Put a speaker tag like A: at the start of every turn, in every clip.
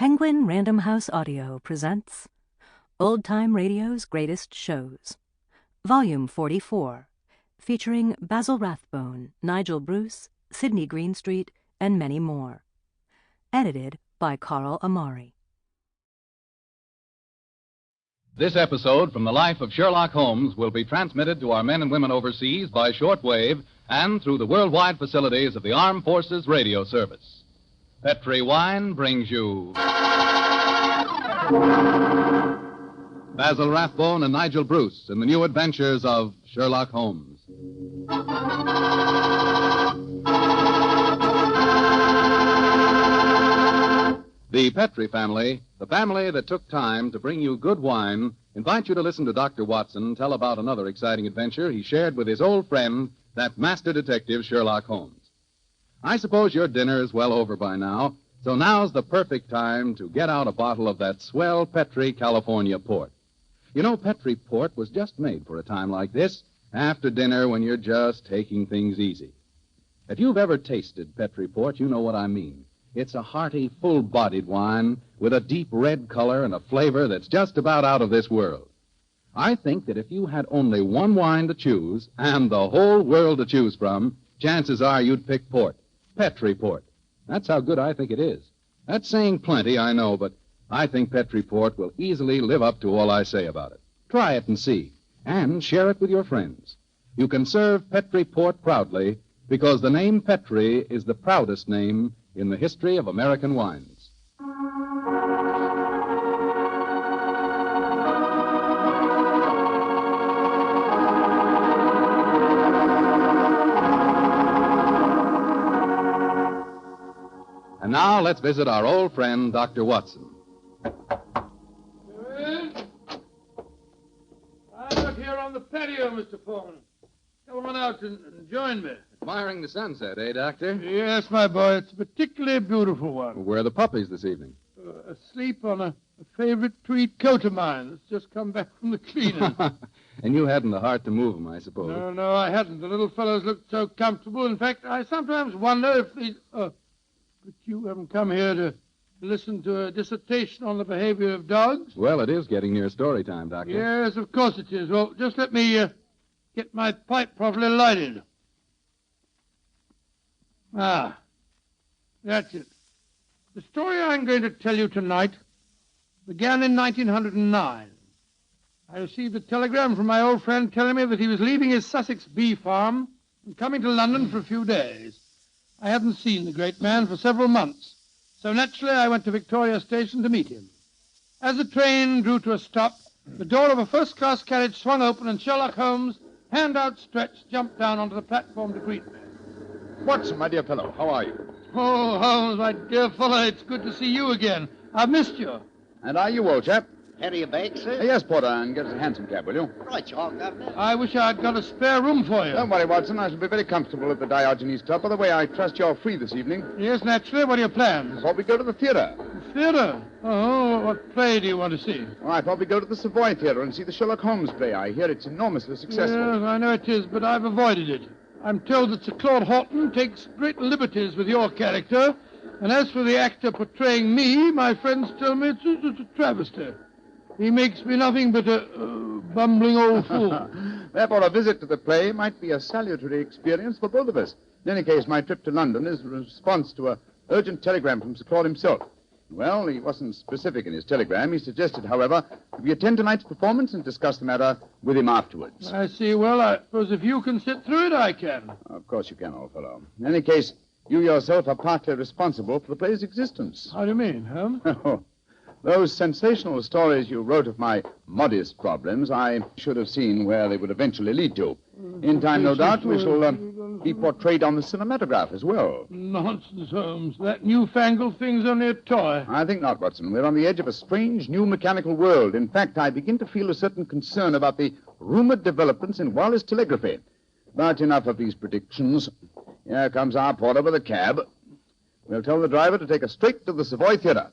A: Penguin Random House Audio presents Old Time Radio's Greatest Shows, Volume 44, featuring Basil Rathbone, Nigel Bruce, Sidney Greenstreet, and many more. Edited by Carl Amari.
B: This episode from the life of Sherlock Holmes will be transmitted to our men and women overseas by shortwave and through the worldwide facilities of the Armed Forces Radio Service. Petri Wine brings you Basil Rathbone and Nigel Bruce in the new adventures of Sherlock Holmes. The Petri family, the family that took time to bring you good wine, invite you to listen to Dr. Watson tell about another exciting adventure he shared with his old friend, that master detective Sherlock Holmes. I suppose your dinner is well over by now, so now's the perfect time to get out a bottle of that swell Petri California port. You know, Petri port was just made for a time like this, after dinner when you're just taking things easy. If you've ever tasted Petri port, you know what I mean. It's a hearty, full-bodied wine with a deep red color and a flavor that's just about out of this world. I think that if you had only one wine to choose and the whole world to choose from, chances are you'd pick port. Petri port. That's how good I think it is. That's saying plenty, I know, but I think Petri port will easily live up to all I say about it. Try it and see, and share it with your friends. You can serve Petri port proudly because the name Petri is the proudest name in the history of American wines. And now let's visit our old friend, Dr. Watson.
C: I'm out here on the patio, Mr. Foreman. Come on out and join me.
B: Admiring the sunset, eh, Doctor?
C: Yes, my boy. It's a particularly beautiful one.
B: Where are the puppies this evening?
C: Asleep on a favorite tweed coat of mine that's just come back from the cleaning.
B: And you hadn't the heart to move them, I suppose.
C: No, I hadn't. The little fellows looked so comfortable. In fact, I sometimes wonder if these... But you haven't come here to listen to a dissertation on the behavior of dogs?
B: Well, it is getting near story time, Doctor.
C: Yes, of course it is. Well, just let me get my pipe properly lighted. Ah, that's it. The story I'm going to tell you tonight began in 1909. I received a telegram from my old friend telling me that he was leaving his Sussex bee farm and coming to London for a few days. I hadn't seen the great man for several months, so naturally I went to Victoria Station to meet him. As the train drew to a stop, the door of a first-class carriage swung open and Sherlock Holmes, hand outstretched, jumped down onto the platform to greet me.
D: Watson, my dear fellow, how are you?
C: Oh, Holmes, my dear fellow, it's good to see you again. I've missed you.
D: And are you, old chap?
E: Here you bake, sir?
D: Yes, Porter, and get us a hansom cab, will you?
E: Right, you all, Governor.
C: I wish I'd got a spare room for you.
D: Don't worry, Watson. I shall be very comfortable at the Diogenes Club. By the way, I trust you're free this evening.
C: Yes, naturally. What are your plans?
D: I thought we'd go to the theater.
C: The theater? Oh, what play do you want to see?
D: Oh, I thought we'd go to the Savoy Theater and see the Sherlock Holmes play. I hear it's enormously successful.
C: Yes, I know it is, but I've avoided it. I'm told that Sir Claude Horton takes great liberties with your character, and as for the actor portraying me, my friends tell me it's a travesty. He makes me nothing but a bumbling old fool.
D: Therefore, a visit to the play might be a salutary experience for both of us. In any case, my trip to London is a response to an urgent telegram from Sir Claude himself. Well, he wasn't specific in his telegram. He suggested, however, that we attend tonight's performance and discuss the matter with him afterwards.
C: I see. Well, I suppose if you can sit through it, I can.
D: Of course you can, old fellow. In any case, you yourself are partly responsible for the play's existence.
C: How do you mean, Holmes?
D: Oh, those sensational stories you wrote of my modest problems, I should have seen where they would eventually lead to. In time, no doubt, we shall be portrayed on the cinematograph as well.
C: Nonsense, Holmes. That newfangled thing's only a toy.
D: I think not, Watson. We're on the edge of a strange new mechanical world. In fact, I begin to feel a certain concern about the rumored developments in wireless telegraphy. But enough of these predictions. Here comes our porter with a cab. We'll tell the driver to take us straight to the Savoy Theater.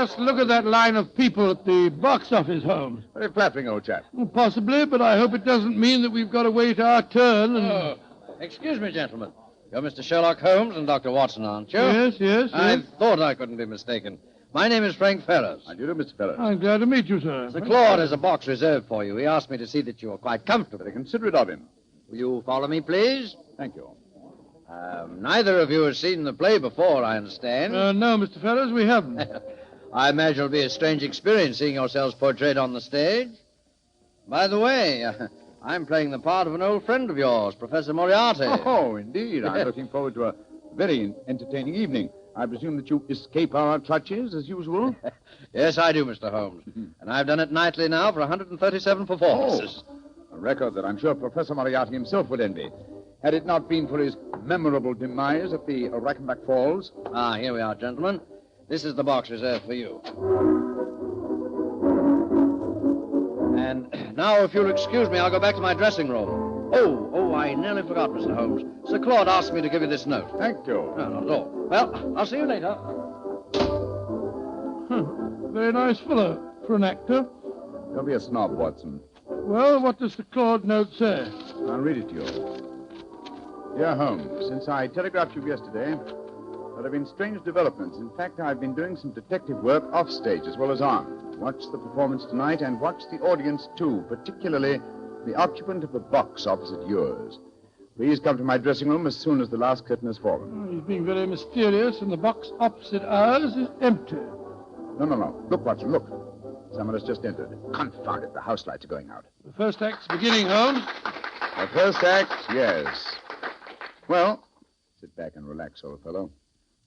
C: Just look at that line of people at the box office, Holmes.
D: Very flattering, old chap.
C: Well, possibly, but I hope it doesn't mean that we've got to wait our turn and...
E: Oh, excuse me, gentlemen. You're Mr. Sherlock Holmes and Dr. Watson, aren't you?
C: Yes.
E: I thought I couldn't be mistaken. My name is Frank Ferris.
D: How do you do, Mr. Ferris?
C: I'm glad to meet you, sir.
E: Sir Claude has a box reserved for you. He asked me to see that you are quite comfortable.
D: Very considerate of him.
E: Will you follow me, please?
D: Thank you.
E: Neither of you has seen the play before, I understand.
C: No, Mr. Ferris, we haven't.
E: I imagine it'll be a strange experience seeing yourselves portrayed on the stage. By the way, I'm playing the part of an old friend of yours, Professor Moriarty.
D: Oh, indeed. I'm looking forward to a very entertaining evening. I presume that you escape our clutches, as usual?
E: Yes, I do, Mr. Holmes. And I've done it nightly now for 137 performances.
D: A record that I'm sure Professor Moriarty himself would envy. Had it not been for his memorable demise at the Reichenbach Falls.
E: Ah, here we are, gentlemen. This is the box reserved for you. And now, if you'll excuse me, I'll go back to my dressing room. Oh, I nearly forgot, Mr. Holmes. Sir Claude asked me to give you this note.
D: Thank you.
E: No, not at all. Well, I'll see you later.
C: Very nice fellow for an actor.
D: Don't be a snob, Watson.
C: Well, what does the Claude note say?
D: I'll read it to you. Dear Holmes, since I telegraphed you yesterday, there have been strange developments. In fact, I've been doing some detective work off stage as well as on. Watch the performance tonight and watch the audience, too, particularly the occupant of the box opposite yours. Please come to my dressing room as soon as the last curtain has fallen.
C: Oh, he's being very mysterious, and the box opposite ours is empty.
D: No. Look, Watson, look. Someone has just entered. Confound it, the house lights are going out.
C: The first act's beginning, Holmes.
D: The first act, yes. Well, sit back and relax, old fellow.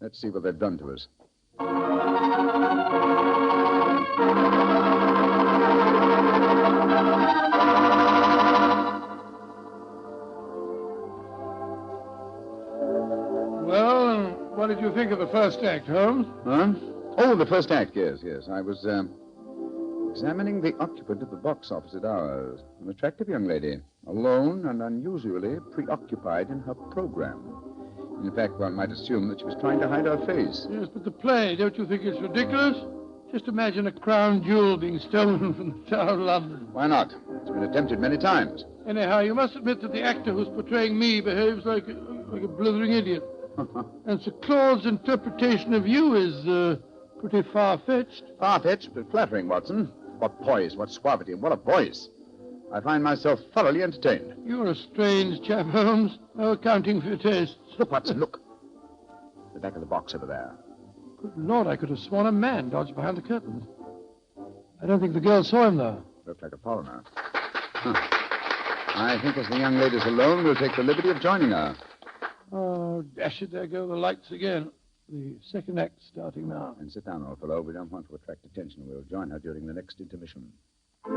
D: Let's see what they've done to us.
C: Well, what did you think of the first act, Holmes?
D: Huh? Oh, the first act, yes. I was examining the occupant of the box opposite ours. An attractive young lady, alone and unusually preoccupied in her program. In fact, one might assume that she was trying to hide her face.
C: Yes, but the play, don't you think it's ridiculous? Just imagine a crown jewel being stolen from the Tower of London.
D: Why not? It's been attempted many times.
C: Anyhow, you must admit that the actor who's portraying me behaves like a blithering idiot. And Sir Claude's interpretation of you is pretty far-fetched.
D: Far-fetched, but flattering, Watson. What poise, what suavity, and what a voice. I find myself thoroughly entertained.
C: You're a strange chap, Holmes. No accounting for your tastes.
D: Look, Watson, look. The back of the box over there.
C: Good Lord, I could have sworn a man dodged behind the curtains. I don't think the girl saw him, though.
D: Looked like a foreigner. I think as the young lady's alone, we'll take the liberty of joining her.
C: Oh, dash it, there go the lights again. The second act starting now.
D: And sit down, old fellow. We don't want to attract attention. We'll join her during the next intermission.
F: Who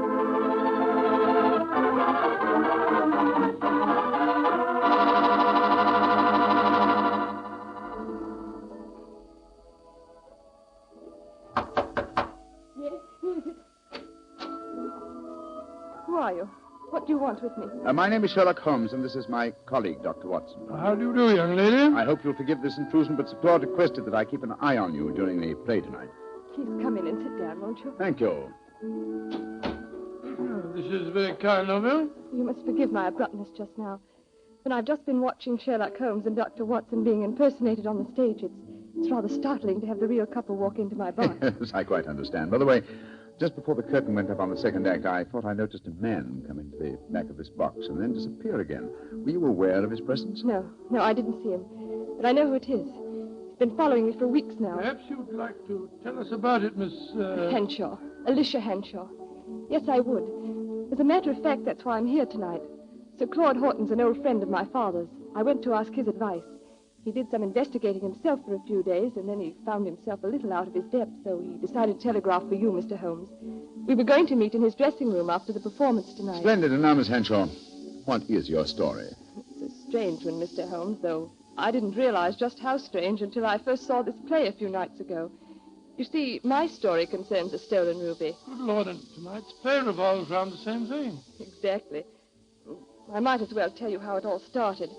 F: are you? What do you want with me?
D: My name is Sherlock Holmes, and this is my colleague, Dr. Watson.
C: How do you do, young lady?
D: I hope you'll forgive this intrusion, but Sir Claude requested that I keep an eye on you during the play tonight.
F: Please come in and sit down, won't you?
D: Thank you.
C: Oh, this is very kind of you.
F: You must forgive my abruptness just now. When I've just been watching Sherlock Holmes and Dr. Watson being impersonated on the stage, it's rather startling to have the real couple walk into my box.
D: Yes, I quite understand. By the way, just before the curtain went up on the second act, I thought I noticed a man come into the back of this box and then disappear again. Were you aware of his presence?
F: No, I didn't see him. But I know who it is. He's been following me for weeks now.
C: Perhaps you'd like to tell us about it, Miss...
F: Henshaw. Alicia Henshaw. Yes, I would. As a matter of fact, that's why I'm here tonight. Sir Claude Horton's an old friend of my father's. I went to ask his advice. He did some investigating himself for a few days, and then he found himself a little out of his depth, so he decided to telegraph for you, Mr. Holmes. We were going to meet in his dressing room after the performance tonight.
D: Splendid. And now, Miss Henshaw, what is your story?
F: It's a strange one, Mr. Holmes, though I didn't realize just how strange until I first saw this play a few nights ago. You see, my story concerns a stolen ruby.
C: Good Lord, and tonight's play revolves around the same thing.
F: Exactly. I might as well tell you how it all started.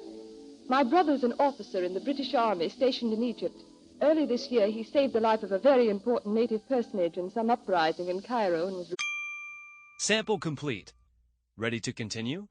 F: My brother's an officer in the British Army stationed in Egypt. Early this year, he saved the life of a very important native personage in some uprising in Cairo and was...
G: Sample complete. Ready to continue?